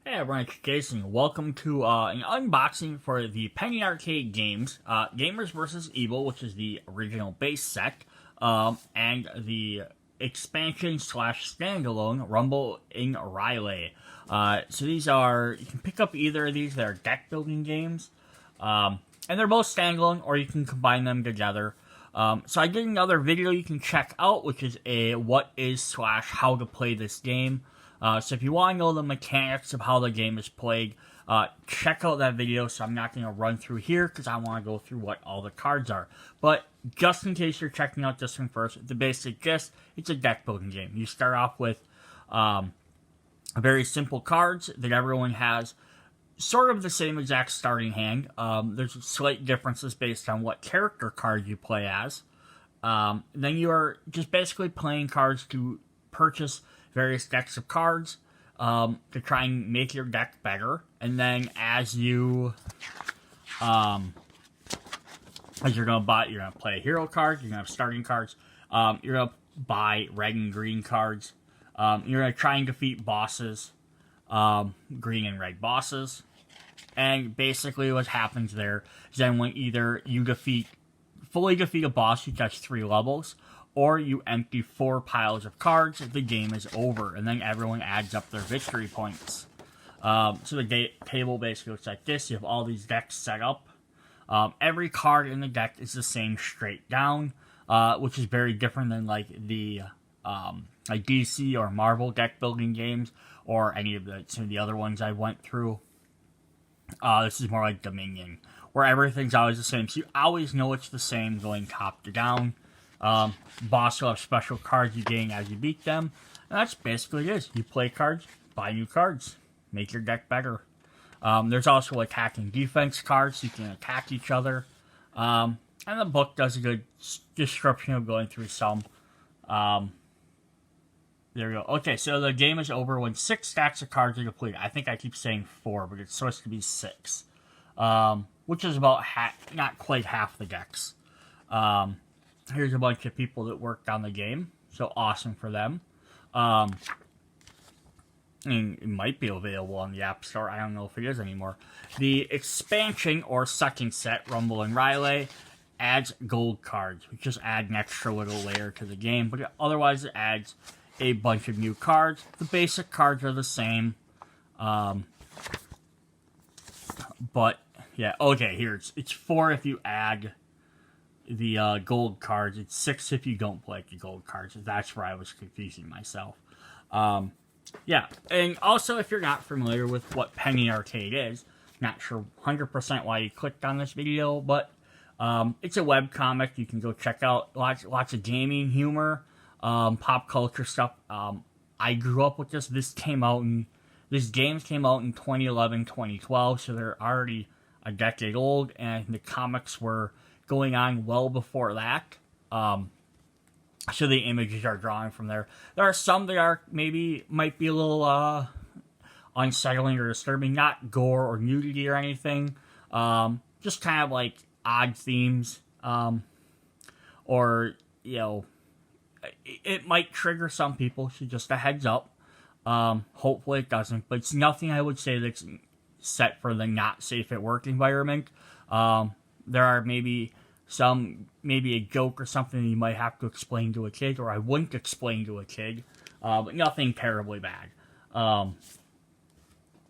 Hey everyone, it's Jason. Welcome to an unboxing for the Penny Arcade games, Gamers vs. Evil, which is the original base set, and the expansion slash standalone Rumble in Riley. So these are, you can pick up either of these, they're deck building games, and they're both standalone, or you can combine them together. So I did another video you can check out, which is a what is slash how to play this game. So if you want to know the mechanics of how the game is played, check out that video. So I'm not going to run through here because I want to go through what all the cards are. But just in case you're checking out this one first, the basic gist, it's a deck building game. You start off with very simple cards that everyone has sort of the same exact starting hand. There's slight differences based on what character card you play as. Then you are just basically playing cards to purchase various decks of cards to try and make your deck better. And then as you're gonna play a hero card, you're gonna have starting cards, you're gonna buy red and green cards, you're gonna try and defeat bosses, green and red bosses. And basically what happens there is then when either you fully defeat a boss who gets 3 levels, or you empty 4 piles of cards, the game is over, and then everyone adds up their victory points. So the table basically looks like this. You have all these decks set up. Every card in the deck is the same straight down, which is very different than like the like DC or Marvel deck building games, or any of some of the other ones I went through. This is more like Dominion, where everything's always the same. So you always know it's the same going top to down. Boss will have special cards you gain as you beat them. And that's basically it. You play cards, buy new cards, make your deck better. There's also attack and defense cards, so you can attack each other. And the book does a good description of going through some. There we go. Okay, so the game is over when 6 stacks of cards are completed. I think I keep saying 4, but it's supposed to be 6. Which is about not quite half the decks. Here's a bunch of people that worked on the game, so awesome for them. And it might be available on the App Store. I don't know if it is anymore. The expansion or second set, Rumble and Riley, adds gold cards, which just add an extra little layer to the game. But otherwise, it adds a bunch of new cards. The basic cards are the same. But yeah, okay. Here it's 4 if you add the gold cards. It's 6 if you don't play the gold cards. That's where I was confusing myself. Yeah, and also if you're not familiar with what Penny Arcade is, not sure 100% why you clicked on this video, but it's a webcomic you can go check out. Lots of gaming humor, pop culture stuff. I grew up with this. This game came out in 2011, 2012, so they're already a decade old, and the comics were going on well before that. So the images are drawn from there. There are some that might be a little unsettling or disturbing, not gore or nudity or anything. Just kind of like odd themes, or it might trigger some people. So just a heads up. Hopefully it doesn't, but it's nothing I would say that's set for the not safe at work environment. There are maybe a joke or something you might have to explain to a kid, or I wouldn't explain to a kid, but nothing terribly bad. I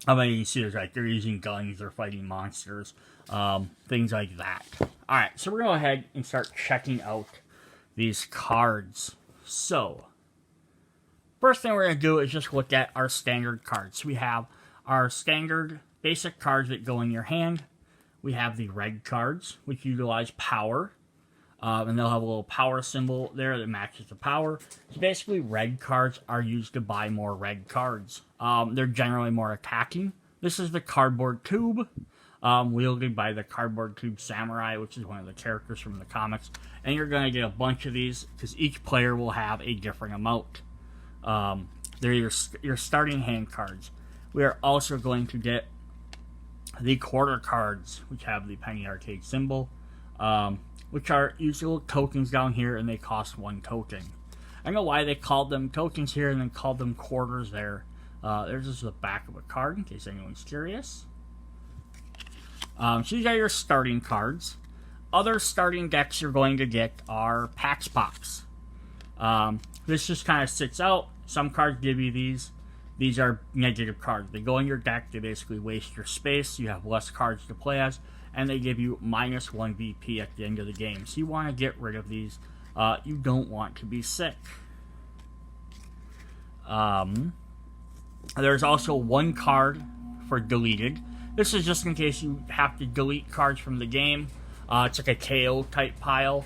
mean, you can see there's like, they're using guns, they're fighting monsters, things like that. Alright, so we're going to go ahead and start checking out these cards. So, first thing we're going to do is just look at our standard cards. We have our standard basic cards that go in your hand. We have the red cards, which utilize power. And they'll have a little power symbol there that matches the power. So basically, red cards are used to buy more red cards. They're generally more attacking. This is the Cardboard Tube, wielded by the Cardboard Tube Samurai, which is one of the characters from the comics. And you're going to get a bunch of these, because each player will have a different amount. They're your starting hand cards. We are also going to get the quarter cards, which have the Penny Arcade symbol, which are usual tokens down here, and they cost 1 token. I don't know why they called them tokens here and then called them quarters there. There's just the back of a card in case anyone's curious. So you got your starting cards. Other starting decks you're going to get are Pax Box. This just kind of sits out. Some cards give you these. These are negative cards. They go in your deck. They basically waste your space. You have less cards to play as. And they give you -1 VP at the end of the game. So you want to get rid of these. You don't want to be sick. There's also one card for deleted. This is just in case you have to delete cards from the game. It's like a KO type pile.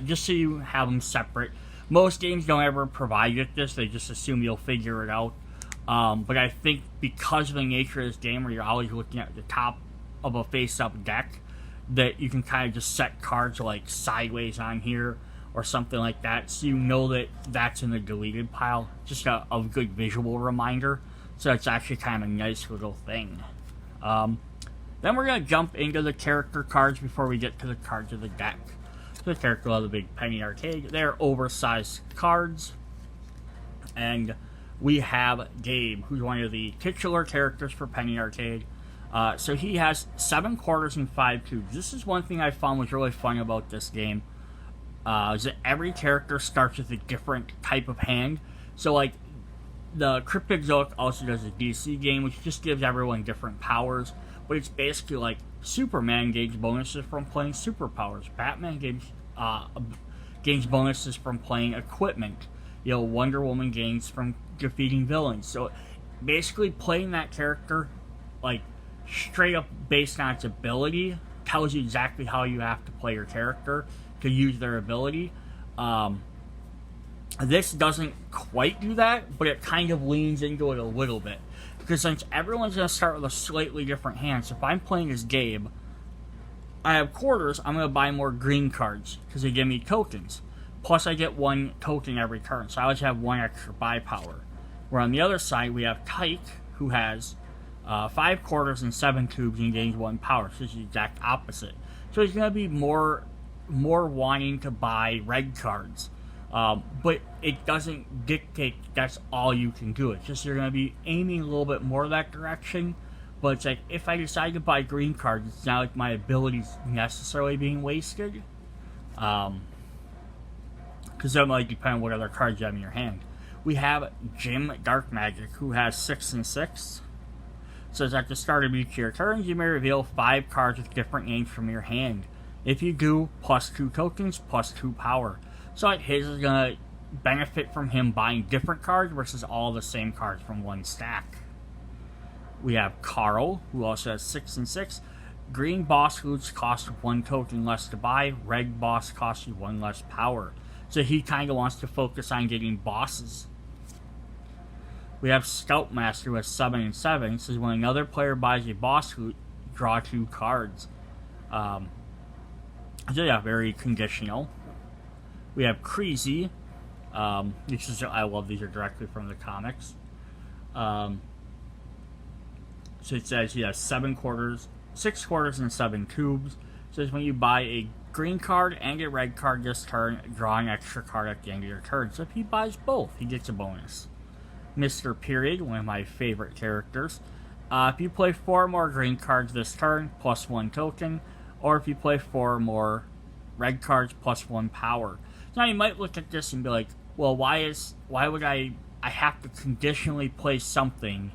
Just so you have them separate. Most games don't ever provide you with this. They just assume you'll figure it out. But I think because of the nature of this game where you're always looking at the top of a face-up deck, that you can kind of just set cards like sideways on here or something like that, so you know that that's in the deleted pile. Just a good visual reminder. So it's actually kind of a nice little thing. Then we're going to jump into the character cards before we get to the cards of the deck. So the character of the big Penny Arcade, they're oversized cards. And we have Gabe, who's one of the titular characters for Penny Arcade. So he has 7 quarters and 5 cubes. This is one thing I found was really fun about this game. Is that every character starts with a different type of hand. So like the Cryptic Zoic also does a DC game, which just gives everyone different powers. But it's basically like Superman gains bonuses from playing superpowers. Batman gains bonuses from playing equipment. You know, Wonder Woman gains from defeating villains. So basically playing that character like straight up based on its ability tells you exactly how you have to play your character to use their ability. This doesn't quite do that, but it kind of leans into it a little bit. Because since everyone's going to start with a slightly different hand, so if I'm playing as Gabe, I have quarters, I'm going to buy more green cards, because they give me tokens. Plus I get 1 token every turn, so I always have 1 extra buy power. Where on the other side, we have Tyke, who has 5 quarters and 7 cubes and gains 1 power, so it's the exact opposite. So he's going to be more wanting to buy red cards. But it doesn't dictate that's all you can do. It's just you're going to be aiming a little bit more that direction. But it's like, if I decide to buy green cards, it's not like my abilities necessarily being wasted. Because that might depend on what other cards you have in your hand. We have Jim Dark Magic, who has 6 and 6. Says at the start of each of your turns, you may reveal 5 cards with different names from your hand. If you do, +2 tokens, +2 power. So like his is going to benefit from him buying different cards versus all the same cards from one stack. We have Carl, who also has 6 and 6. Green boss loots cost 1 token less to buy. Red boss costs you 1 less power. So he kind of wants to focus on getting bosses. We have Scoutmaster, who has 7 and 7. Says when another player buys a boss loot, draw 2 cards. So yeah, very conditional. We have Crazy. I love these are directly from the comics. So it says he has 6 quarters and 7 cubes. It says when you buy a green card and a red card this turn, draw an extra card at the end of your turn. So if he buys both, he gets a bonus. Mr. Period, one of my favorite characters. If you play 4 more green cards this turn, +1 token. Or if you play 4 more red cards, +1 power. Now you might look at this and be like, well, why would I have to conditionally play something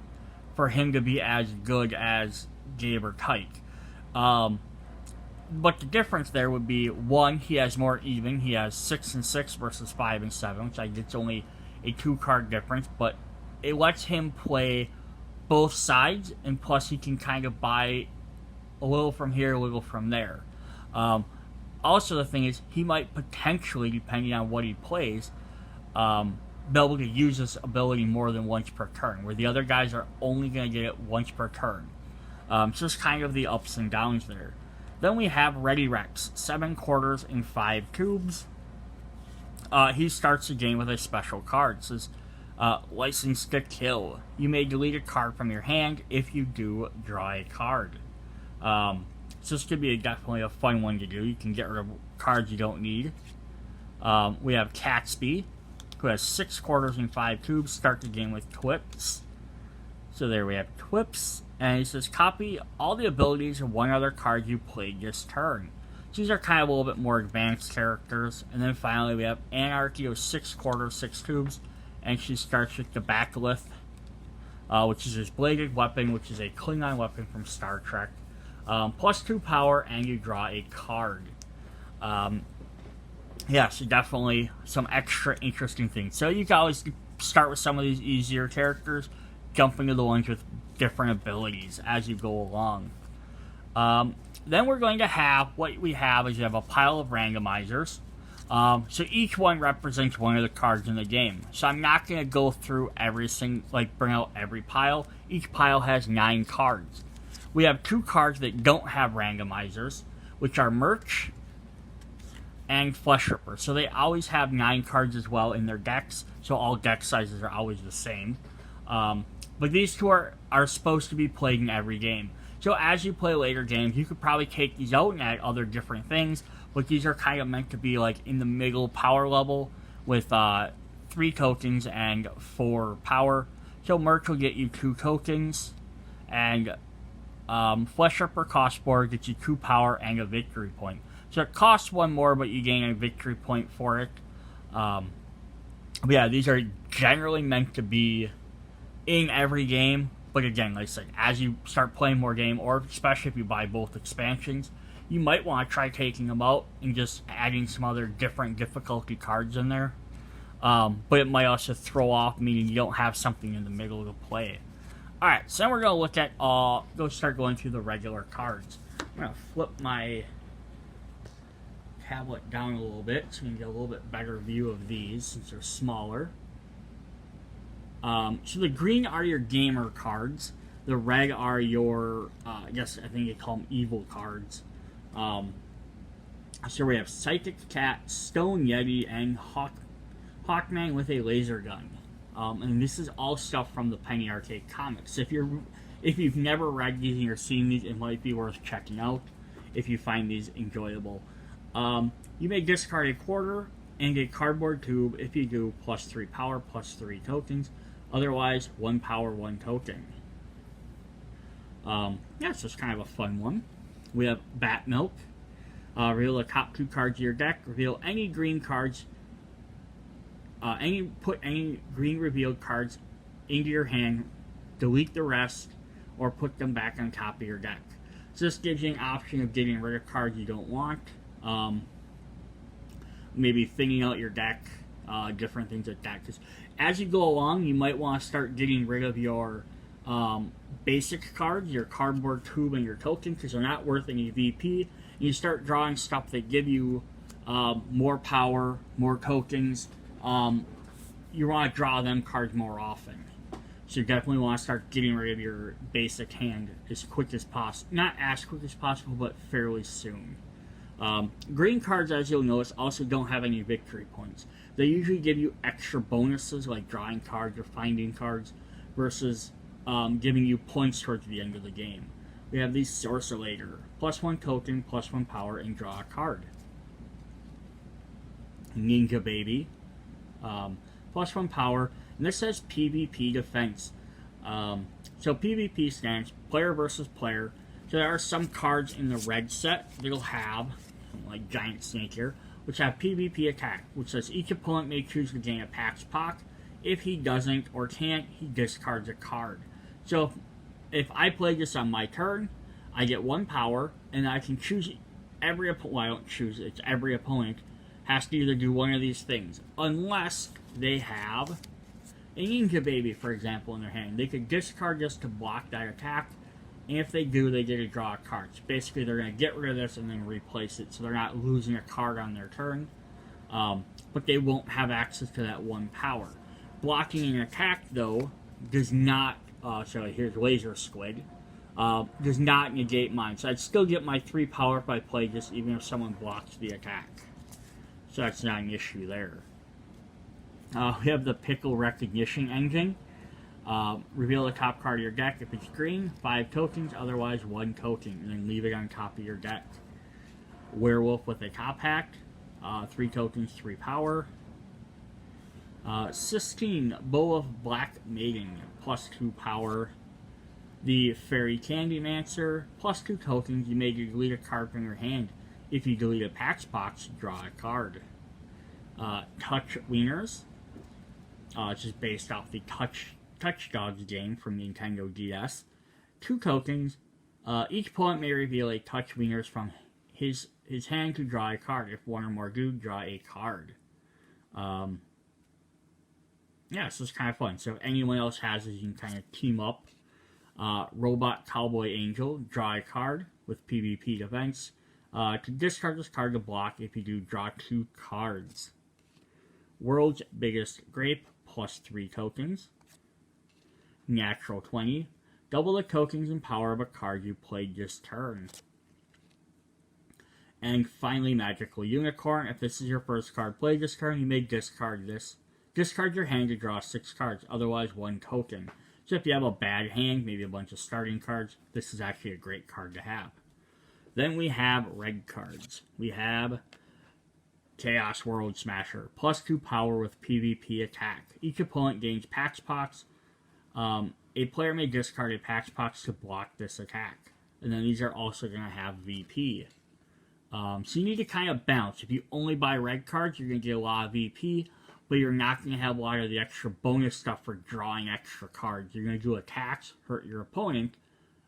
for him to be as good as Gabe or Tyke? But the difference there would be, 1, he has more even. He has 6 and 6 versus 5 and 7, which I think it's only a 2-card difference, but it lets him play both sides, and plus he can kind of buy a little from here, a little from there. Also, the thing is, he might potentially, depending on what he plays, be able to use this ability more than once per turn, where the other guys are only going to get it once per turn. So it's kind of the ups and downs there. Then we have Ready Rex, 7 quarters and 5 cubes. He starts the game with a special card. It says, License to Kill. You may delete a card from your hand. If you do, draw a card. So this could be definitely a fun one to do. You can get rid of cards you don't need. We have Catsby, who has 6 quarters and 5 cubes. Start the game with Quips. So there we have Twips, and it says copy all the abilities of one other card you played this turn. These are kind of a little bit more advanced characters. And then finally we have Anarchy of 6 quarters, 6 tubes, and she starts with the Backlith, which is his bladed weapon, which is a Klingon weapon from Star Trek. +2 power, and you draw a card. Yeah, so definitely some extra interesting things. So you can always start with some of these easier characters, jump into the ones with different abilities as you go along. Then we're going to have, what we have is you have a pile of randomizers. So each one represents one of the cards in the game. So I'm not going to go through every single, bring out every pile. Each pile has 9 cards. We have 2 cards that don't have randomizers, which are Merch and Flesh Ripper. So they always have 9 cards as well in their decks. So all deck sizes are always the same. But these 2 are supposed to be played in every game. So as you play later games, you could probably take these out and add other different things. But these are kind of meant to be in the middle power level with 3 tokens and 4 power. So Merch will get you 2 tokens. And Flesh Ripper cost 4, gets you 2 power and a victory point. So it costs 1 more, but you gain a victory point for it. But yeah, these are generally meant to be in every game. But again, like I said, as you start playing more game, or especially if you buy both expansions, you might want to try taking them out and just adding some other different difficulty cards in there. But it might also throw off, meaning you don't have something in the middle to play. Alright, so then we're going to look at, start going through the regular cards. I'm going to flip my tablet down a little bit so we can get a little bit better view of these since they're smaller. So the green are your gamer cards. The red are your, I think you call them evil cards. So we have Psychic Cat, Stone Yeti, and Hawkman with a laser gun. And this is all stuff from the Penny Arcade comics. If you've never read these and you're seeing these, it might be worth checking out if you find these enjoyable. You may discard a quarter and a cardboard tube. If you do, +3 power, +3 tokens. Otherwise, 1 power, 1 token. So it's kind of a fun one. We have Bat Milk. Reveal the top 2 cards of your deck. Reveal any green cards. Put any green revealed cards into your hand. Delete the rest, or put them back on top of your deck. So this gives you an option of getting rid of cards you don't want. Maybe thinning out your deck. Different things like that. Because as you go along, you might want to start getting rid of your basic cards, your cardboard tube, and your token, because they're not worth any VP. And you start drawing stuff that give you more power, more tokens. You want to draw them cards more often. So you definitely want to start getting rid of your basic hand as quick as possible. Not as quick as possible, but fairly soon. Green cards, as you'll notice, also don't have any victory points. They usually give you extra bonuses, like drawing cards or finding cards, versus giving you points towards the end of the game. We have the Sorcerer, +1 token, +1 power, and draw a card. Ninja Baby, +1 power, and this says PvP defense. So PvP stands player versus player. So there are some cards in the red set that'll have, like Giant Snake here, which have PvP attack, which says each opponent may choose to gain a Pax Pac. If he doesn't or can't, he discards a card. So if I play this on my turn, I get 1 power, and I can choose every opponent. Well, I don't choose it. It's every opponent has to either do one of these things, unless they have a Ninja Baby, for example, in their hand. They could discard this to block that attack, and if they do, they get to draw a card. So basically, they're going to get rid of this and then replace it, so they're not losing a card on their turn. But they won't have access to that 1 power. Blocking an attack, though, does not... so here's Laser Squid. Does not negate mine. So I'd still get my 3 power if I play this, even if someone blocks the attack. So that's not an issue there. We have the Pickle Recognition Engine. Reveal the top card of your deck. If it's green, 5 tokens, otherwise 1 token, and then leave it on top of your deck. Werewolf with a top hat, 3 tokens, 3 power. Sistine, Bow of Black Maiden, +2 power. The Fairy Candymancer, plus 2 tokens, you may delete a card from your hand. If you delete a Pax Box, draw a card. Touch Wieners, which is based off the Touch Dogs game from Nintendo DS. 2 tokens. Each opponent may reveal a Touch Wieners from his hand to draw a card. If one or more do, draw a card. Yeah, so it's kind of fun. So if anyone else has it, you can kind of team up. Robot Cowboy Angel, draw a card with PvP defense. To discard this card to block, if you do, draw 2 cards. World's Biggest Grape, plus 3 tokens. Natural 20, double the tokens and power of a card you played this turn. And finally, Magical Unicorn. If this is your first card played this turn, you may discard this. Discard your hand to draw 6 cards, otherwise 1 token. So if you have a bad hand, maybe a bunch of starting cards, this is actually a great card to have. Then we have red cards. We have Chaos World Smasher, plus 2 power with PvP attack. Each opponent gains Pax Box. A player may discard a Pax Box to block this attack. And then these are also going to have VP. So you need to kind of bounce. If you only buy red cards, you're going to get a lot of VP, but you're not going to have a lot of the extra bonus stuff for drawing extra cards. You're going to do attacks, hurt your opponent,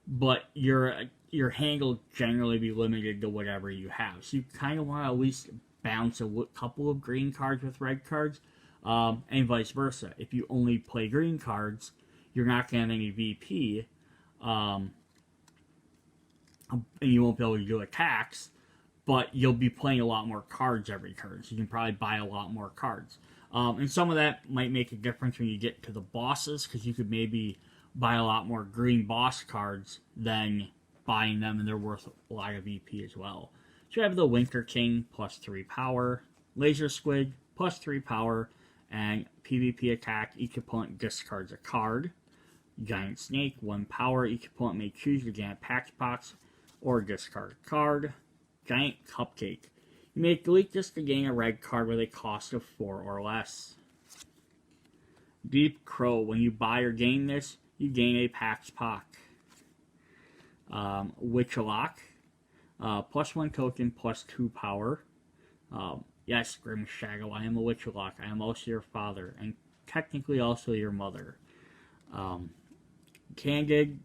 but your hand will generally be limited to whatever you have. So you kind of want to at least bounce a couple of green cards with red cards, and vice versa. If you only play green cards, you're not going to have any VP, and you won't be able to do attacks, but you'll be playing a lot more cards every turn, so you can probably buy a lot more cards. And some of that might make a difference when you get to the bosses, because you could maybe buy a lot more green boss cards than buying them, and they're worth a lot of VP as well. So you have the Winter King, plus 3 power, Laser Squid, plus 3 power, and PvP attack. Each opponent discards a card. Giant Snake, 1 power. Each opponent may choose to gain a Pax Box or discard a card. Giant Cupcake. You may delete this to gain a red card with a cost of 4 or less. Deep Crow. When you buy or gain this, you gain a Pax Box. Witchlock. Plus 1 token, plus 2 power. Yes, Grim Shadow, I am a Witchlock. I am also your father, and technically also your mother. Candid,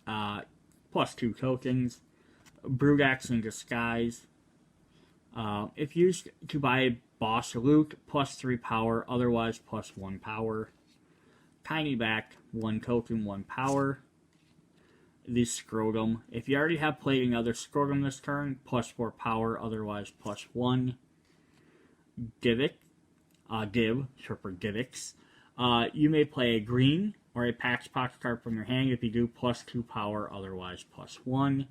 plus 2 tokens. Brudax in Disguise. If used to buy boss loot, plus 3 power, otherwise plus 1 power. Tiny Back, 1 token, 1 power. The Scrotum. If you already have played another Scrotum this turn, plus 4 power, otherwise plus 1. Div, short for Divix. You may play a green or a Pax Box card from your hand. If you do, plus 2 power, otherwise plus 1.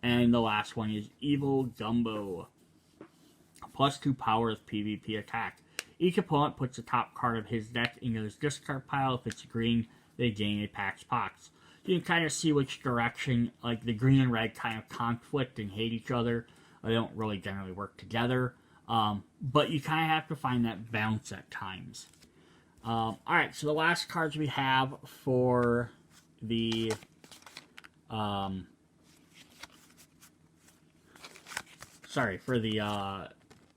And the last one is Evil Gumbo. Plus 2 power with PvP attack. Each opponent puts the top card of his deck into his discard pile. If it's green, they gain a Pax Box. You can kind of see which direction, like the green and red kind of conflict and hate each other. They don't really generally work together. But you kind of have to find that balance at times. Alright, so the last cards we have for the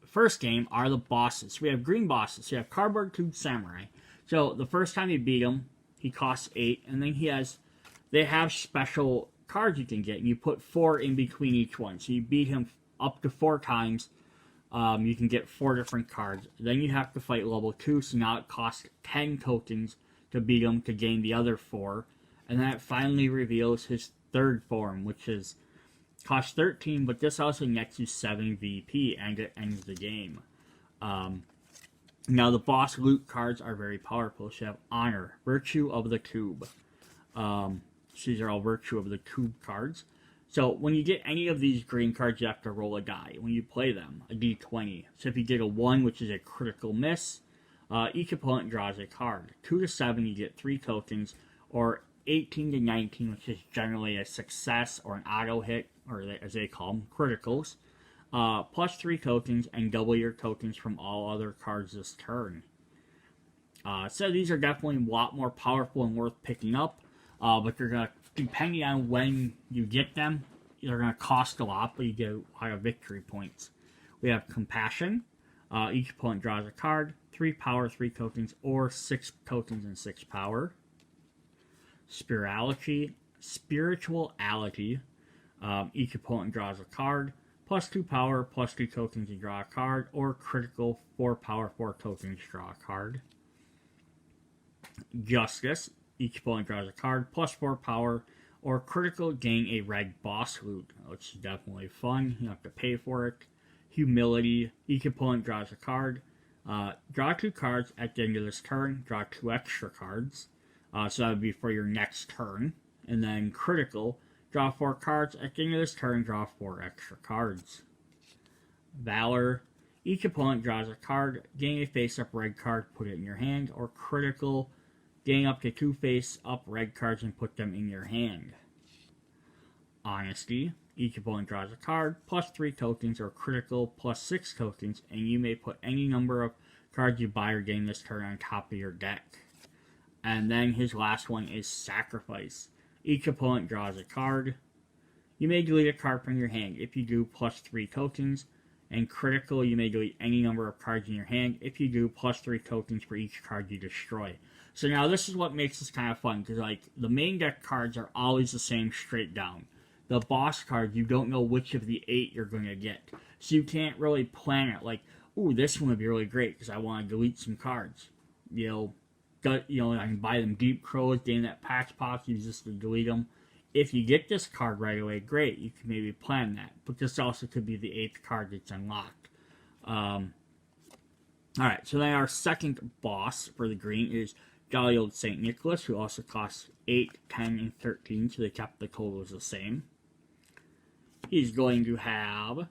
first game are the bosses. We have green bosses. So you have Cardboard Tube Samurai. So the first time you beat him, he costs 8, and then they have special cards you can get, and you put 4 in between each one. So you beat him up to 4 times. You can get 4 different cards. Then you have to fight level 2, so now it costs 10 tokens to beat him to gain the other 4. And then it finally reveals his third form, which is costs 13, but this also nets you 7 VP, and it ends the game. Now the boss loot cards are very powerful. So you have Honor, Virtue of the Tube. So these are all Virtue of the Tube cards. So when you get any of these green cards, you have to roll a die when you play them, a d20. So if you get a 1, which is a critical miss, each opponent draws a card. 2 to 7, you get 3 tokens, or 18 to 19, which is generally a success or an auto hit, or as they call them, criticals. Plus 3 tokens, and double your tokens from all other cards this turn. So these are definitely a lot more powerful and worth picking up, but you're going to depending on when you get them, they're going to cost a lot, but you get a lot of victory points. We have Compassion. Each opponent draws a card, 3 power, 3 tokens, or 6 tokens and 6 power. Spirituality. Each opponent draws a card, plus 2 power, plus 2 tokens to draw a card, or critical, 4 power, 4 tokens to draw a card. Justice. Each opponent draws a card, plus 4 power, or critical, gain a red boss loot, which is definitely fun. You have to pay for it. Humility. Each opponent draws a card. Draw 2 cards at the end of this turn. Draw 2 extra cards. So that would be for your next turn. And then critical. Draw 4 cards. At the end of this turn, draw 4 extra cards. Valor. Each opponent draws a card. Gain a face-up red card. Put it in your hand. Or critical. Gain up to 2 face-up red cards and put them in your hand. Honesty. Each opponent draws a card, plus 3 tokens, or critical, plus 6 tokens, and you may put any number of cards you buy or gain this turn on top of your deck. And then his last one is Sacrifice. Each opponent draws a card. You may delete a card from your hand. If you do, plus 3 tokens. And critical, you may delete any number of cards in your hand. If you do, plus 3 tokens for each card you destroy. So now this is what makes this kind of fun, because like the main deck cards are always the same straight down. The boss card, you don't know which of the 8 you're going to get. So you can't really plan it like, ooh, this one would be really great because I want to delete some cards. I can buy them Deep Crows, gain that patch box, use this to delete them. If you get this card right away, great, you can maybe plan that. But this also could be the 8th card that's unlocked. Alright, so then our second boss for the green is Jolly Old St. Nicholas, who also costs 8, 10, and 13, so they kept the totals the same. He's going to have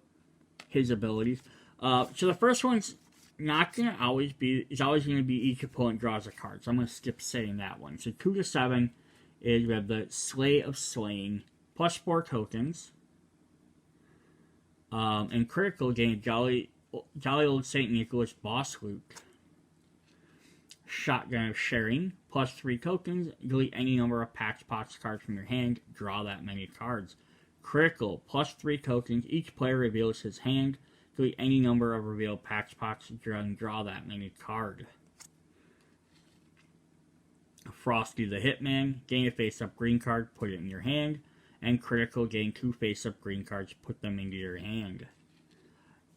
his abilities. So the first one's not going to always be, it's always going to be each opponent draws a card, so I'm going to skip saying that one. So 2 to 7 is we have the Slay of Slaying, plus 4 tokens. And critical gain Jolly Old St. Nicholas boss loot. Shotgun of Sharing, plus 3 tokens, delete any number of Patch Pox cards from your hand, draw that many cards. Critical, plus 3 tokens, each player reveals his hand, delete any number of revealed Patch Pox, and draw that many card. Frosty the Hitman, gain a face-up green card, put it in your hand, and critical, gain 2 face-up green cards, put them into your hand.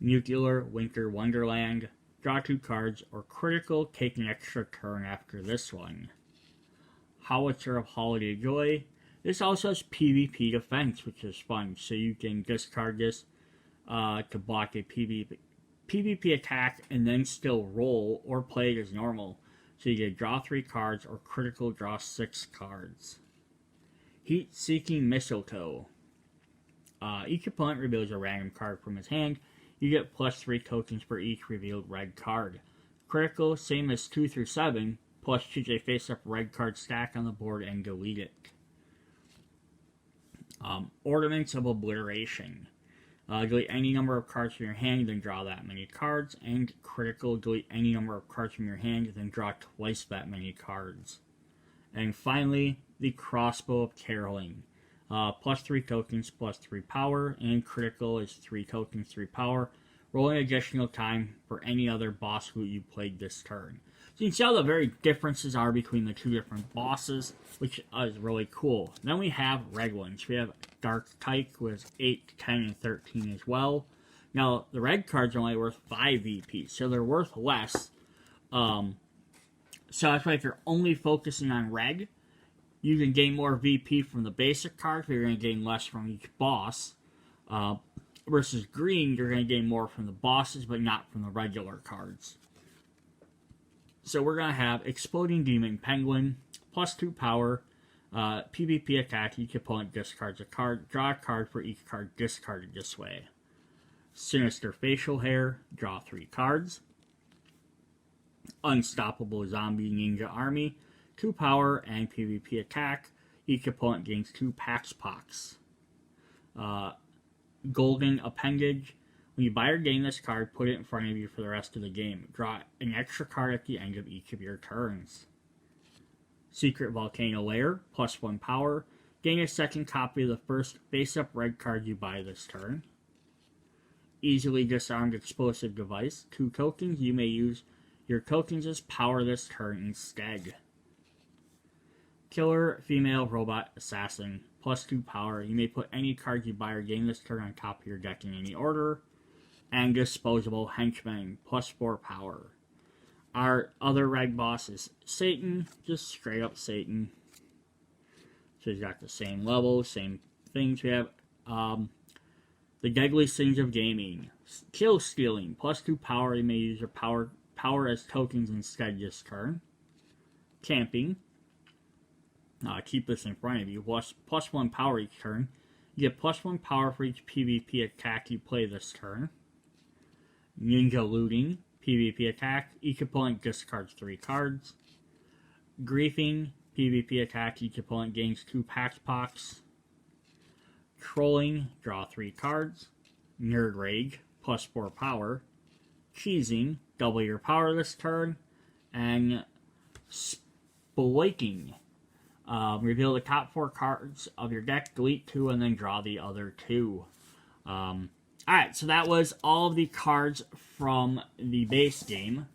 Nuclear Winter Wonderland, draw 2 cards, or critical, take an extra turn after this one. Howitzer of Holiday Joy. This also has PvP defense, which is fun, so you can discard this to block a PvP attack and then still roll or play it as normal. So you can draw 3 cards, or critical, draw 6 cards. Heat-Seeking Mistletoe. Each opponent reveals a random card from his hand. You get plus 3 tokens for each revealed red card. Critical, same as 2 through 7, plus choose a face-up red card stack on the board and delete it. Ornaments of Obliteration. Delete any number of cards from your hand, then draw that many cards. And critical, delete any number of cards from your hand, then draw twice that many cards. And finally, the Crossbow of Caroling. Plus 3 tokens, plus 3 power, and critical is 3 tokens, 3 power. Roll an additional time for any other boss loot you played this turn. So you can see how the very differences are between the 2 different bosses, which is really cool. Then we have red ones. We have Dark Tyke with 8, 10, and 13 as well. Now, the red cards are only worth 5 VP, so they're worth less. So that's why if you're only focusing on red, you can gain more VP from the basic cards, but you're going to gain less from each boss. Versus green, you're going to gain more from the bosses, but not from the regular cards. So we're going to have Exploding Demon Penguin, plus 2 power, PvP attack, each opponent discards a card, draw a card for each card discarded this way. Sinister Facial Hair, draw 3 cards. Unstoppable Zombie Ninja Army, 2 power and PvP attack, each opponent gains 2 Pax Pox. Golden Appendage. When you buy or gain this card, put it in front of you for the rest of the game. Draw an extra card at the end of each of your turns. Secret Volcano Lair, plus 1 power. Gain a second copy of the first face-up red card you buy this turn. Easily disarmed explosive device. 2 tokens. You may use your tokens as power this turn instead. Killer, female, robot, assassin. +2 power. You may put any card you buy or gain this turn on top of your deck in any order. And disposable henchman. +4 power. Our other red boss is Satan. Just straight up Satan. So he's got the same level, same things. We have the Deadly Sins of Gaming. Kill Stealing. +2 power. You may use your power as tokens instead this turn. Camping. Keep this in front of you. +1 power each turn. You get +1 power for each PvP attack you play this turn. Ninja Looting. PvP attack. Each opponent discards 3 cards. Griefing. PvP attack. Each opponent gains 2 Pax Pox. Trolling. Draw 3 cards. Nerd Rage. +4 power. Cheesing. Double your power this turn. And Sploiking. Reveal the top 4 cards of your deck, delete 2, and then draw the other 2. Alright, so that was all of the cards from the base game.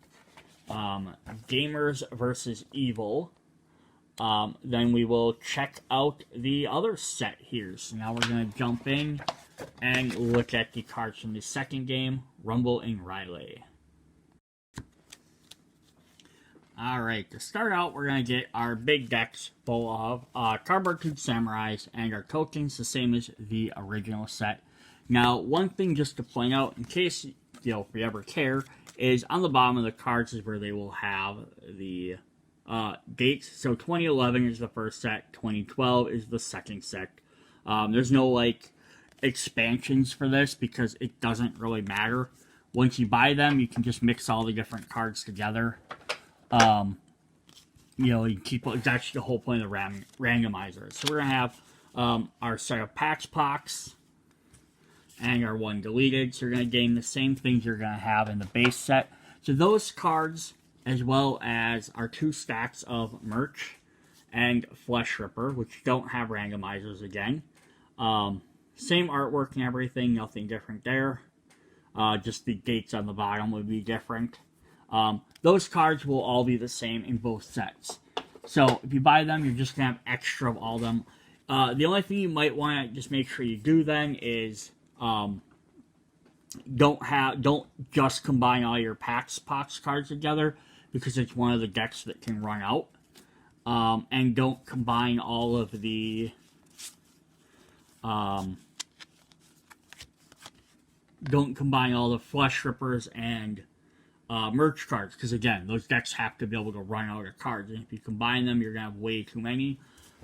Gamers versus Evil. Then we will check out the other set here. So now we're going to jump in and look at the cards from the second game, Rumble in Riley. Alright, to start out, we're going to get our big decks full of Cardboard Tube Samurais and our tokens, the same as the original set. Now, one thing just to point out, in case if you ever care, is on the bottom of the cards is where they will have the dates. So 2011 is the first set, 2012 is the second set. There's no, expansions for this because it doesn't really matter. Once you buy them, you can just mix all the different cards together. You keep, it's actually the whole point of the randomizer. So we're going to have our set of Pax Pox and our 1 deleted. So you're going to gain the same things you're going to have in the base set. So those cards, as well as our 2 stacks of Merch and Flesh Ripper, which don't have randomizers again. Same artwork and everything, nothing different there. Just the dates on the bottom would be different. Those cards will all be the same in both sets. So if you buy them, you're just going to have extra of all of them. The only thing you might want to just make sure you do then is don't just combine all your Pax Pox cards together, because it's one of the decks that can run out. And don't combine all of the Flesh Rippers and Merch cards, because again, those decks have to be able to run out of cards, and if you combine them, you're going to have way too many.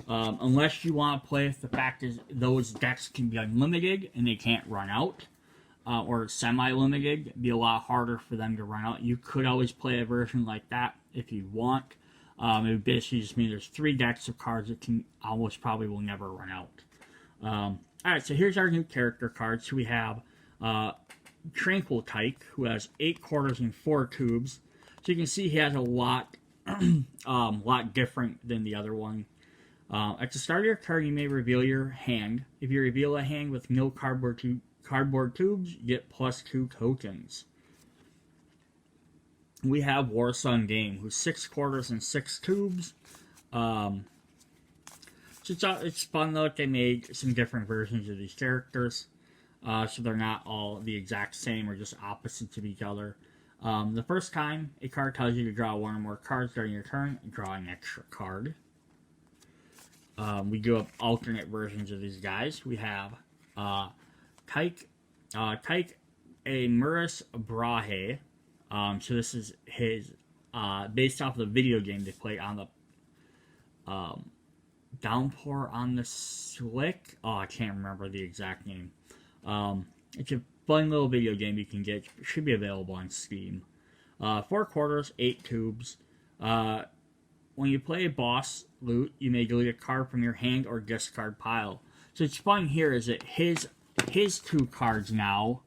Unless you want to play with the fact is those decks can be unlimited and they can't run out, or semi-limited. It'd be a lot harder for them to run out. You could always play a version like that if you want. It would basically just mean there's 3 decks of cards that can almost probably will never run out. Alright, so here's our new character cards. So we have Tranquil Tyke, who has 8 quarters and 4 tubes. So you can see he has a lot different than the other one. At the start of your turn, you may reveal your hand. If you reveal a hand with no cardboard tubes, you get +2 tokens. We have Warsun Game, who's 6 quarters and 6 tubes. So it's fun though that they made some different versions of these characters. So they're not all the exact same or just opposites of each other. The first time a card tells you to draw 1 or more cards during your turn, draw an extra card. We do have alternate versions of these guys. We have Tyke a Muris Brahe. So this is his, based off of the video game they play on the Downpour on the Slick. Oh, I can't remember the exact name. It's a fun little video game you can get. It should be available on Steam. 4 quarters, 8 tubes. When you play a boss loot, you may delete a card from your hand or discard pile. So what's fun here is that his 2 cards now,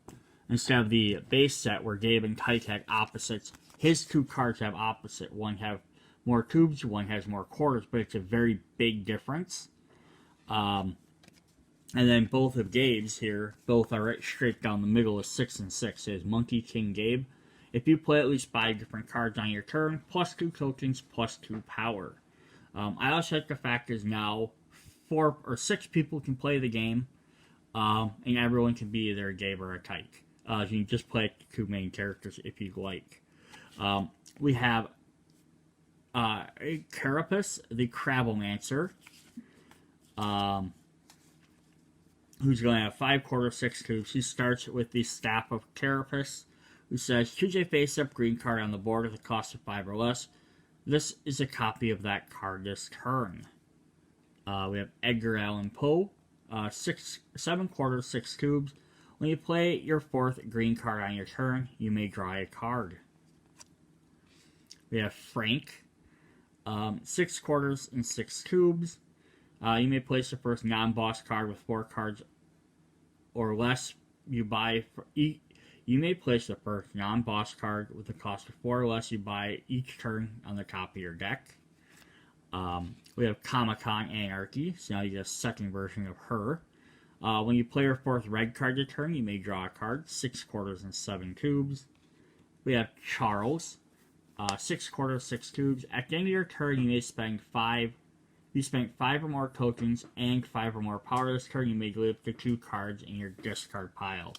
instead of the base set where Gabe and Tyke had opposites, his 2 cards have opposite. One have more tubes, one has more quarters, but it's a very big difference. And then both of Gabe's here, both are right straight down the middle of 6 and 6. It is Monkey King Gabe. If you play at least 5 different cards on your turn, plus 2 tokens, plus 2 power. I also like the fact is now 4 or 6 people can play the game, and everyone can be either a Gabe or a Tyke. You can just play 2 main characters if you'd like. We have Carapace, the Crabomancer, who's going to have 5 quarter 6 cubes. He starts with the Staff of Carapace, who says, choose a face-up green card on the board at the cost of 5 or less. This is a copy of that card this turn. We have Edgar Allan Poe, 7 quarter 6 cubes. When you play your 4th green card on your turn, you may draw a card. We have Frank, 6 quarters and 6 cubes. You may place the first non-boss card with 4 cards or less you buy. You may place the first non-boss card with the cost of 4 or less you buy each turn on the top of your deck. We have Comic-Con Anarchy, so now you get a second version of her. When you play your 4th red card your turn, you may draw a card, 6 quarters and 7 cubes. We have Charles, 6 quarters, 6 cubes. At the end of your turn, you may spend 5. You spent 5 or more tokens and 5 or more power this turn, you may delete up to 2 cards in your discard pile.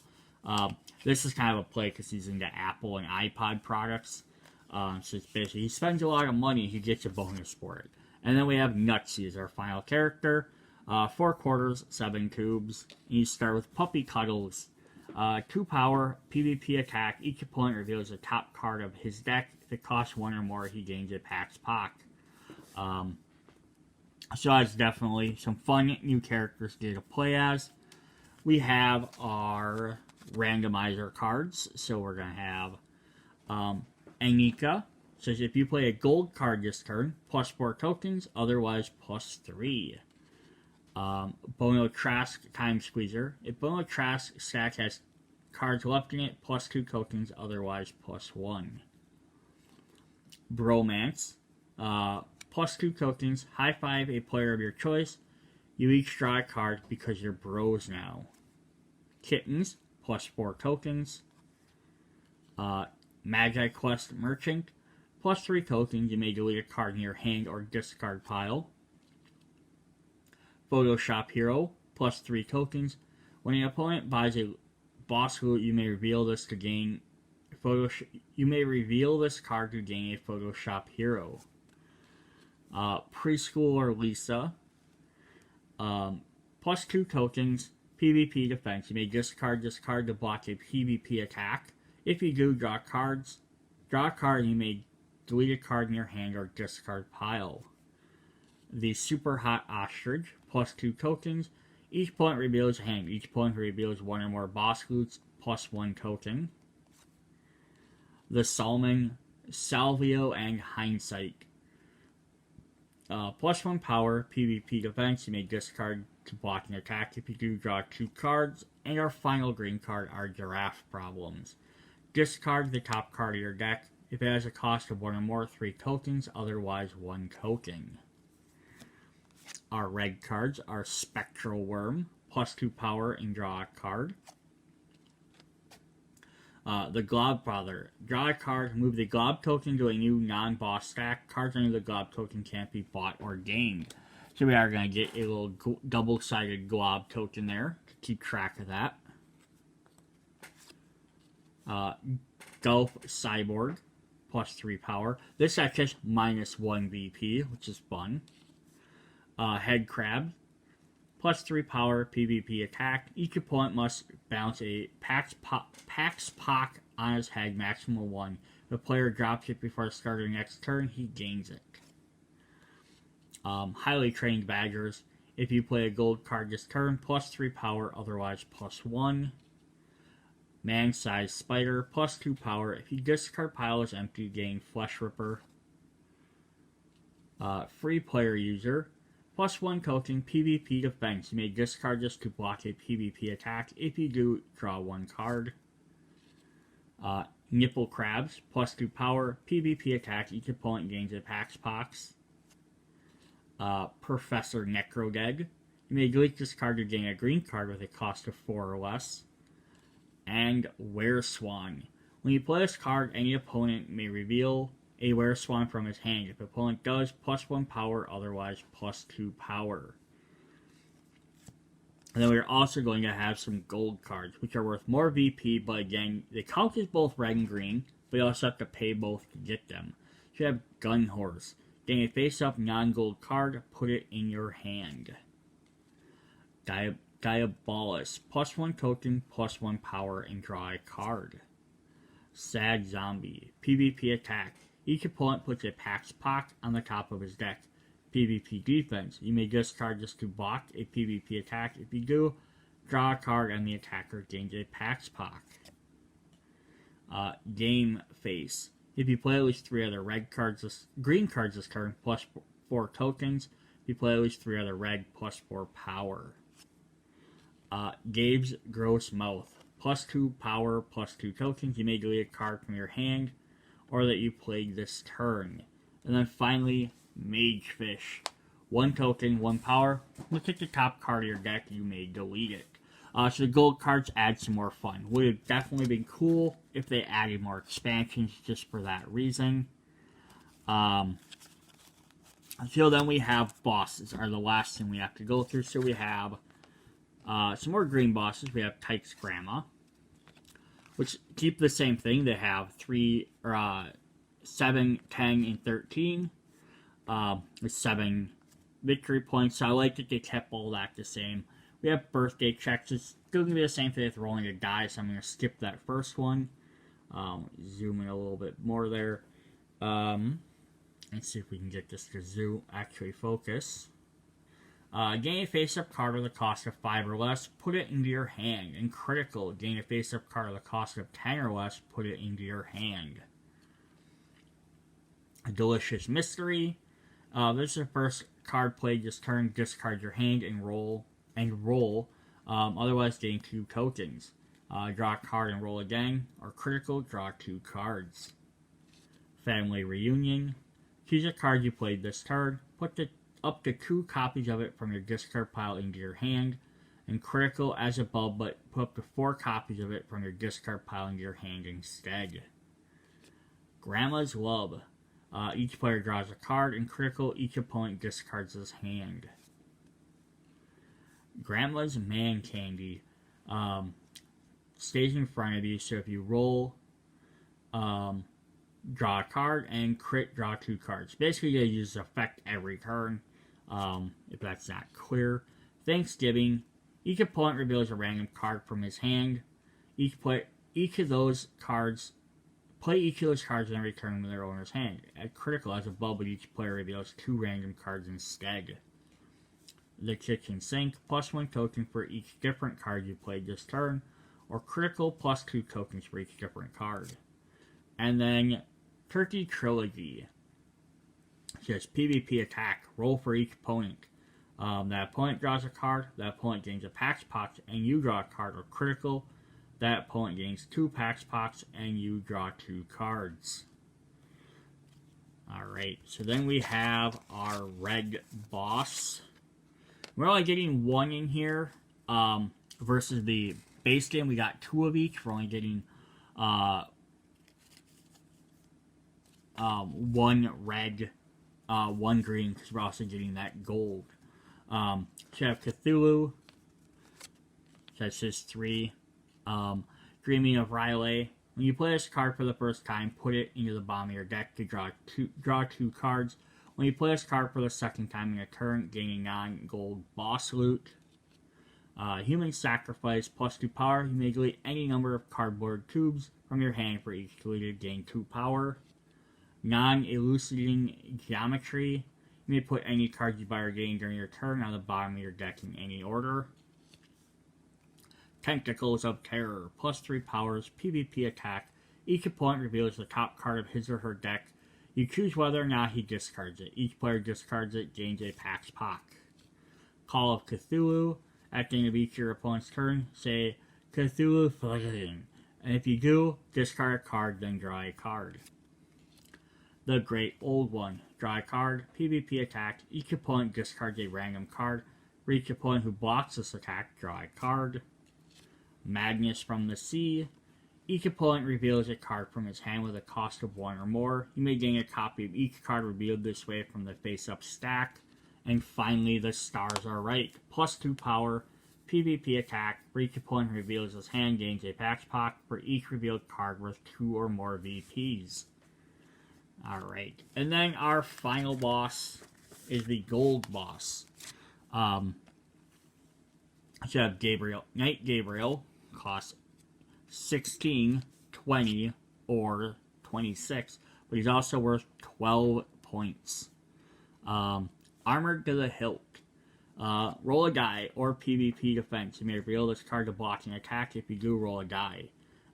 This is kind of a play because he's into Apple and iPod products. So it's basically, he spends a lot of money, he gets a bonus for it. And then we have Nutsy as our final character. 4 quarters, 7 cubes. And you start with Puppy Cuddles. 2 power, PvP attack. Each opponent reveals the top card of his deck. If it costs 1 or more, he gains a Pax Poc. So that's definitely some fun new characters to play as. We have our randomizer cards. So we're going to have Anika. Says if you play a gold card this turn, plus 4 tokens, otherwise plus 3. Bono Trask Time Squeezer. If Bono Trask stack has cards left in it, plus 2 tokens, otherwise plus 1. Bromance. Plus 2 tokens, high 5 a player of your choice. You each draw a card because you're bros now. Kittens, plus 4 tokens. Magi Quest Merchant, plus 3 tokens. You may delete a card in your hand or discard pile. Photoshop Hero, plus 3 tokens. When an opponent buys a boss loot, you may reveal this to gain you may reveal this card to gain a Photoshop Hero. Preschooler Lisa, plus 2 tokens, PvP defense. You may discard this card to block a PvP attack. If you do, draw a card, you may delete a card in your hand or discard pile. The Super Hot Ostrich, plus 2 tokens. Each opponent reveals a hand. Each opponent reveals 1 or more boss loots, plus 1 token. The Salmon, Salvio, and Hindsight. Plus 1 power, PvP defense. You may discard to block an attack. If you do, draw 2 cards. And our final green card are Giraffe Problems. Discard the top card of your deck. If it has a cost of 1 or more, 3 tokens. Otherwise, 1 token. Our red cards are Spectral Worm. Plus 2 power and draw a card. The Globfather. Draw a card, move the Glob token to a new non-boss stack. Cards under the Glob token can't be bought or gained. So we are going to get a little double-sided Glob token there to keep track of that. Gulf Cyborg, plus 3 power. This deck just minus 1 VP, which is fun. Head Crab, plus 3 power, PvP attack. Each opponent must bounce a Pax Poc on his head, maximum 1. If the player drops it before the start of the next turn, he gains it. Highly Trained Badgers. If you play a gold card this turn, plus 3 power, otherwise plus 1. Man-Sized Spider, plus 2 power. If your discard pile is empty, gain Flesh Ripper. Free Player User. Plus 1 token, PvP defense. You may discard this to block a PvP attack. If you do, draw 1 card. Nipple Crabs, plus 2 power, PvP attack. Each opponent gains a Pax Pox. Professor Necrodeg. You may delete this card to gain a green card with a cost of 4 or less. And Wereswan. When you play this card, any opponent may reveal a Wereswan from his hand. If the opponent does, +1 power, otherwise +2 power. And then we're also going to have some gold cards, which are worth more VP, but again, they count as both red and green, but you also have to pay both to get them. So you have Gun Horse. Gain a face-up non-gold card, put it in your hand. Diabolus. +1 token, +1 power, and draw a card. Sad Zombie. PvP attack. Each opponent puts a Pax Pac on the top of his deck. PvP defense. You may discard this to block a PvP attack. If you do, draw a card and the attacker gains a Pax Pac. Game Face. If you play at least 3 other green cards this turn, +4 tokens. If you play at least 3 other red, +4 power. Gabe's Gross Mouth. +2 power, +2 tokens. You may delete a card from your hand or that you played this turn. And then finally, Magefish. 1 token, 1 power. Look at the top card of your deck, you may delete it. So the gold cards add some more fun. Would have definitely been cool if they added more expansions just for that reason. Until then we have bosses, are the last thing we have to go through. So we have some more green bosses. We have Tyke's Grandma, which keep the same thing. They have 7, 10, and 13. With 7 victory points. So I like that they kept all that the same. We have birthday checks. It's still going to be the same thing with rolling a die, so I'm going to skip that first one. Zoom in a little bit more there. Let's see if we can get this to actually focus. Gain a face-up card with a cost of 5 or less, put it into your hand. And critical, gain a face-up card with a cost of 10 or less, put it into your hand. A Delicious Mystery. This is the first card played this turn. Discard your hand and roll. Otherwise, gain 2 tokens. Draw a card and roll again. Or critical, draw 2 cards. Family Reunion. Choose a card you played this turn. Put up to 2 copies of it from your discard pile into your hand. And critical as above, but put up to 4 copies of it from your discard pile into your hand instead. Grandma's Love. Each player draws a card, and critical, each opponent discards his hand. Grandma's Man Candy. Stays in front of you, so if you roll, draw a card, and crit, draw 2 cards. Basically, you use this effect every turn, if that's not clear. Thanksgiving. Each opponent reveals a random card from his hand. Play each of those cards in every turn with their owner's hand. At critical as above, but each player reveals 2 random cards instead. The Kitchen Sink. +1 token for each different card you played this turn. Or critical, +2 tokens for each different card. And then Turkey Trilogy. It says PvP attack. Roll for each opponent. That opponent draws a card. That opponent gains a Pax Pac, and you draw a card. Or critical. That opponent gains 2 Pax Pacs, and you draw 2 cards. Alright, so then we have our red boss. We're only getting 1 in here, versus the base game. We got 2 of each. We're only getting 1 red, 1 green, because we're also getting that gold. So you have Cthulhu. That's just 3. Dreaming of Riley. When you play this card for the first time, put it into the bottom of your deck to draw 2 cards. When you play this card for the second time in a turn, gain a non-gold boss loot. Human Sacrifice, +2 power. You may delete any number of cardboard cubes from your hand for each deleted, gain 2 power. Non-elucidating Geometry. You may put any card you buy or gain during your turn on the bottom of your deck in any order. Tentacles of Terror, +3 powers, PvP attack. Each opponent reveals the top card of his or her deck. You choose whether or not he discards it. Each player discards it, gains a Pax Pac. Call of Cthulhu. At the end of each your opponent's turn, say Cthulhu Flagging. And if you do, discard a card, then draw a card. The Great Old One. Draw a card, PvP attack. Each opponent discards a random card. For each opponent who blocks this attack, draw a card. Magnus from the Sea. Each opponent reveals a card from his hand with a cost of 1 or more. You may gain a copy of each card revealed this way from the face-up stack. And finally, the Stars Are Right. +2 power, PvP attack. For each opponent who reveals his hand, gains a patch pock for each revealed card worth 2 or more VPs. Alright, and then our final boss is the Gold Boss. So you have Gabriel, Knight Gabriel, costs 16, 20, or 26, but he's also worth 12 points. Armored to the Hilt. Roll a die or PvP defense. You may reveal this card to block an attack. If you do, roll a die.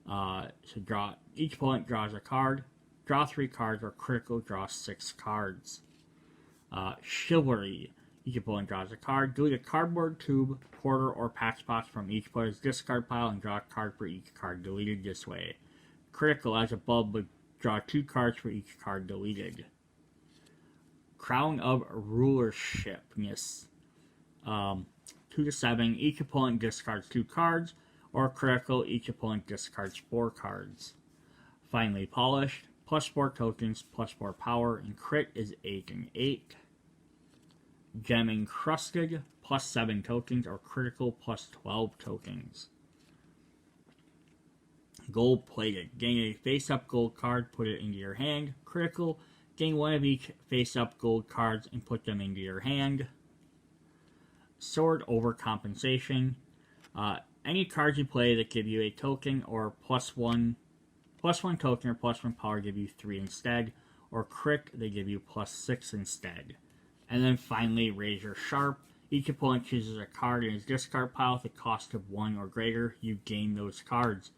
So each opponent draws a card. Draw 3 cards, or critical, draw 6 cards. Chivalry. Each opponent draws a card. Delete a cardboard tube, quarter, or patch box from each player's discard pile and draw a card for each card deleted this way. Critical, as above, but draw 2 cards for each card deleted. Crown of Rulership. 2 to 7. Each opponent discards 2 cards, or critical, each opponent discards 4 cards. Finally, Polished. +4 tokens, +4 power, and crit is 8 and 8. Gem Encrusted, +7 tokens, or critical, +12 tokens. Gold Plated. Gain a face-up gold card, put it into your hand. Critical. Gain 1 of each face-up gold cards and put them into your hand. Sword Overcompensation. Any cards you play that give you a token or +1 token or +1 power give you 3 instead, or crit, they give you +6 instead. And then finally, Razor Sharp. Each opponent chooses a card in his discard pile with a cost of 1 or greater. You gain those cards.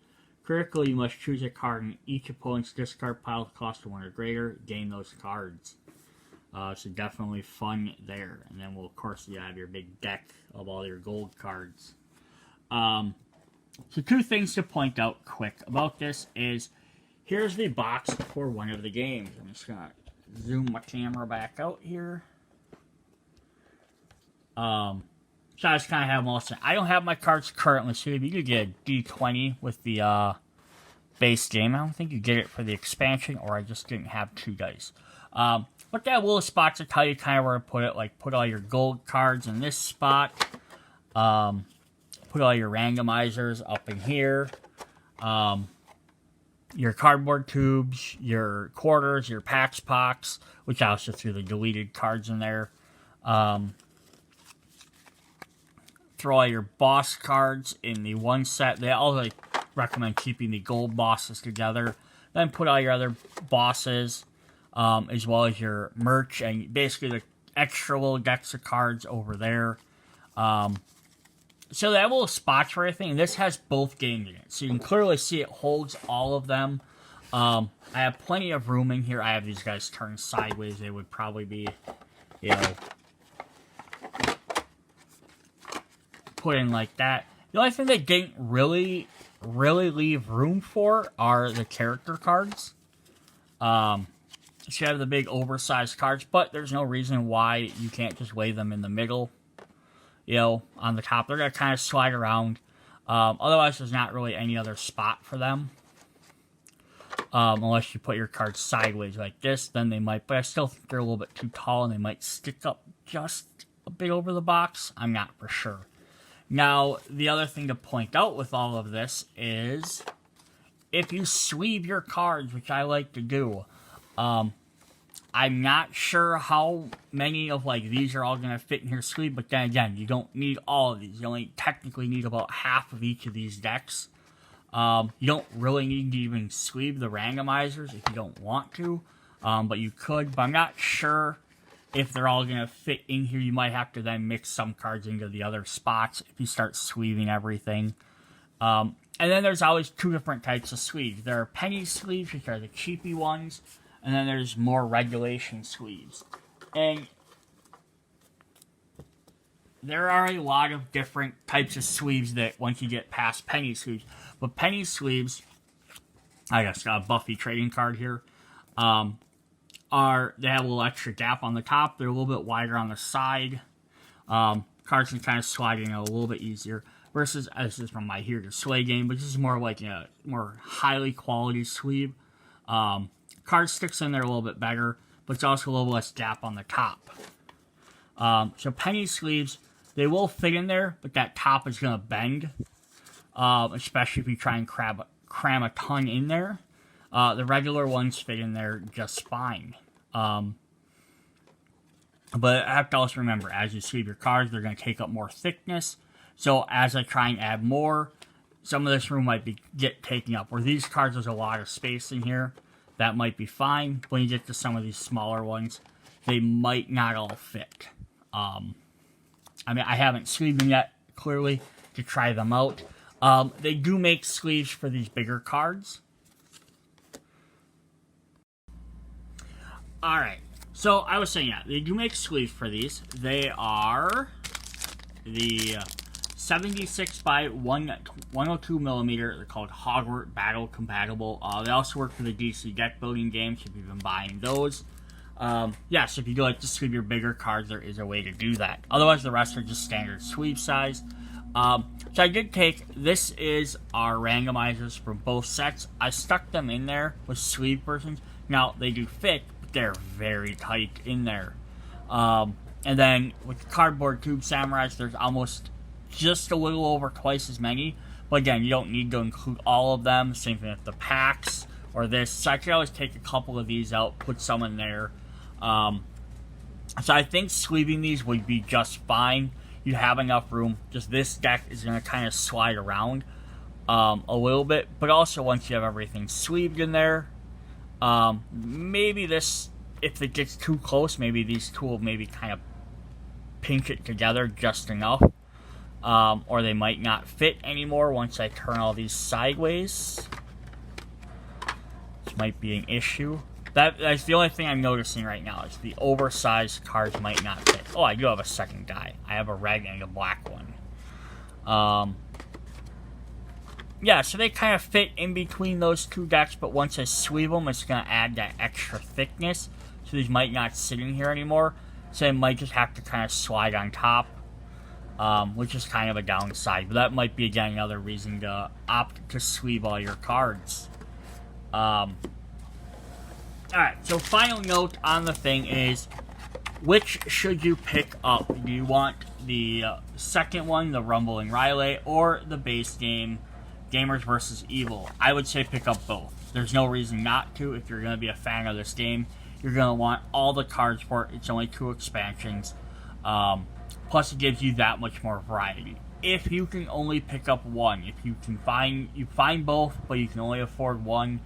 Critical, you must choose a card in each opponent's discard pile with a cost of 1 or greater. Gain those cards. So definitely fun there. And then, of course, you have your big deck of all your gold cards. So 2 things to point out quick about this is, here's the box for one of the games. I'm just going to zoom my camera back out here. So I just kind of have most of it. I don't have my cards currently, so you could get a D20 with the base game. I don't think you get it for the expansion, or I just didn't have 2 dice. But that little spot to tell you kind of where to put it, like put all your gold cards in this spot. Put all your randomizers up in here. Your cardboard tubes, your quarters, your patch pocks, which I also threw the deleted cards in there. Throw all your boss cards in the one set. They always recommend keeping the gold bosses together. Then put all your other bosses, as well as your merch, and basically the extra little decks of cards over there. So that little spots for everything. This has both games in it, so you can clearly see it holds all of them. I have plenty of room in here. I have these guys turned sideways. They would probably be, put in like that. The only thing they didn't really leave room for are the character cards. So you have the big oversized cards, but there's no reason why you can't just lay them in the middle, on the top. They're going to kind of slide around. Otherwise, there's not really any other spot for them. Unless you put your cards sideways like this, then they might, but I still think they're a little bit too tall and they might stick up just a bit over the box. I'm not for sure. Now, the other thing to point out with all of this is, if you sleeve your cards, which I like to do, I'm not sure how many of these are all going to fit in your sleeve, but then again, you don't need all of these. You only technically need about half of each of these decks. You don't really need to even sleeve the randomizers if you don't want to, but you could. But I'm not sure if they're all going to fit in here. You might have to then mix some cards into the other spots if you start sleeving everything. And then there's always 2 different types of sleeves. There are penny sleeves, which are the cheapy ones, and then there's more regulation sleeves. And there are a lot of different types of sleeves that once you get past penny sleeves. But penny sleeves, I just got a Buffy trading card here, they have a little extra gap on the top. They're a little bit wider on the side. Kind cards can kind of slide in a little bit easier. Versus, this is from my Here to Slay game, but this is more like a more highly quality sleeve. Card sticks in there a little bit better, but it's also a little less gap on the top. So penny sleeves, they will fit in there, but that top is going to bend, especially if you try and cram a ton in there. The regular ones fit in there just fine. But I have to also remember, as you sleeve your cards, they're going to take up more thickness. So as I try and add more, some of this room might get taken up. Where these cards, there's a lot of space in here. That might be fine. When you get to some of these smaller ones, they might not all fit. I mean, I haven't sleeved them yet, clearly, to try them out. They do make sleeves for these bigger cards. Alright, so I was saying, yeah, they do make sleeves for these. They are the 76 by 102 millimeter. They're called Hogwarts Battle Compatible. They also work for the DC deck building games if you've been buying those. Yes, if you do like to sleeve your bigger cards, there is a way to do that. Otherwise, the rest are just standard sleeve size. So I did take, this is our randomizers from both sets. I stuck them in there with sleeve versions. Now, they do fit, but they're very tight in there. And then with the Cardboard Tube Samurais, there's almost just a little over twice as many. But again, you don't need to include all of them. Same thing with the packs or this. So I could always take a couple of these out, put some in there. So I think sleeving these would be just fine. You have enough room. Just this deck is going to kind of slide around a little bit. But also once you have everything sleeved in there, maybe this, if it gets too close, maybe these two will maybe kind of pinch it together just enough. Or they might not fit anymore once I turn all these sideways. Which might be an issue. That's the only thing I'm noticing right now, is the oversized cards might not fit. Oh, I do have a second die. I have a red and a black one. Yeah, so they kind of fit in between those two decks, but once I sleeve them, it's going to add that extra thickness. So these might not sit in here anymore. So they might just have to kind of slide on top. Which is kind of a downside. But that might be, again, another reason to opt to sleeve all your cards. Alright, so final note on the thing is, which should you pick up? Do you want the second one, the Rumbling Rylai, or the base game, Gamers vs. Evil? I would say pick up both. There's no reason not to. If you're going to be a fan of this game, you're going to want all the cards for it. It's only 2 expansions. Plus, it gives you that much more variety. If you can only pick up one, if you can find both, but you can only afford one,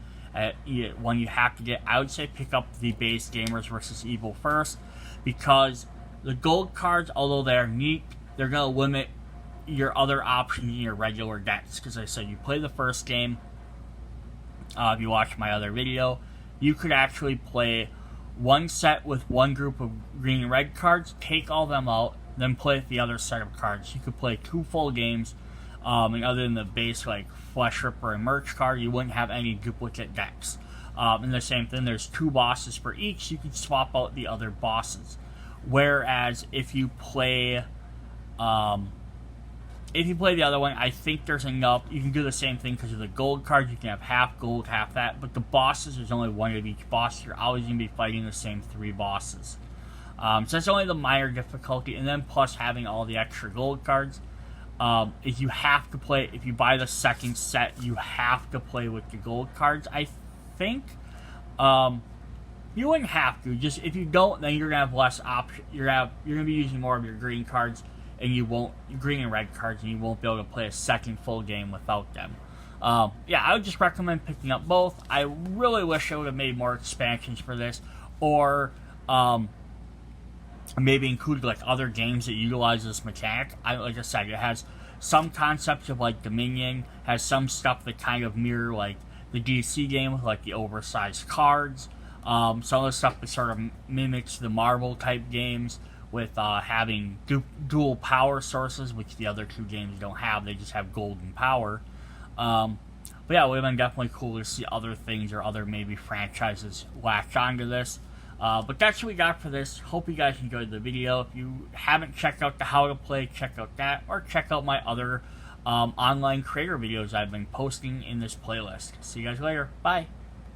one you have to get, I would say pick up the base Gamers vs. Evil first, because the gold cards, although they're neat, they're going to limit your other options in your regular decks. Because I said, you play the first game, if you watch my other video, you could actually play one set with one group of green and red cards, take all them out, then play the other set of cards. You could play 2 full games, and other than the base, like Flesh Ripper and Merch card, you wouldn't have any duplicate decks. And the same thing, there's 2 bosses for each, you can swap out the other bosses. Whereas, if you play the other one, I think there's enough, you can do the same thing because of the gold cards, you can have half gold, half that, but the bosses, there's only one of each boss, you're always going to be fighting the same 3 bosses. So that's only the minor difficulty, and then plus having all the extra gold cards. If you have to play, if you buy the second set, you have to play with the gold cards, I think. You wouldn't have to, just if you don't, then you're gonna have less options. You're gonna be using more of your green cards, and green and red cards, and you won't be able to play a second full game without them. Yeah, I would just recommend picking up both. I really wish I would have made more expansions for this, or maybe include like other games that utilize this mechanic. Like I said, it has some concepts of like Dominion, has some stuff that kind of mirror like the DC game with like the oversized cards. Some of the stuff that sort of mimics the Marvel type games with having dual power sources, which the other 2 games don't have. They just have golden power. But yeah, it would have been definitely cool to see other things or other maybe franchises latch onto this. But that's what we got for this. Hope you guys enjoyed the video. If you haven't checked out the how to play, check out that, or check out my other online creator videos I've been posting in this playlist. See you guys later. Bye.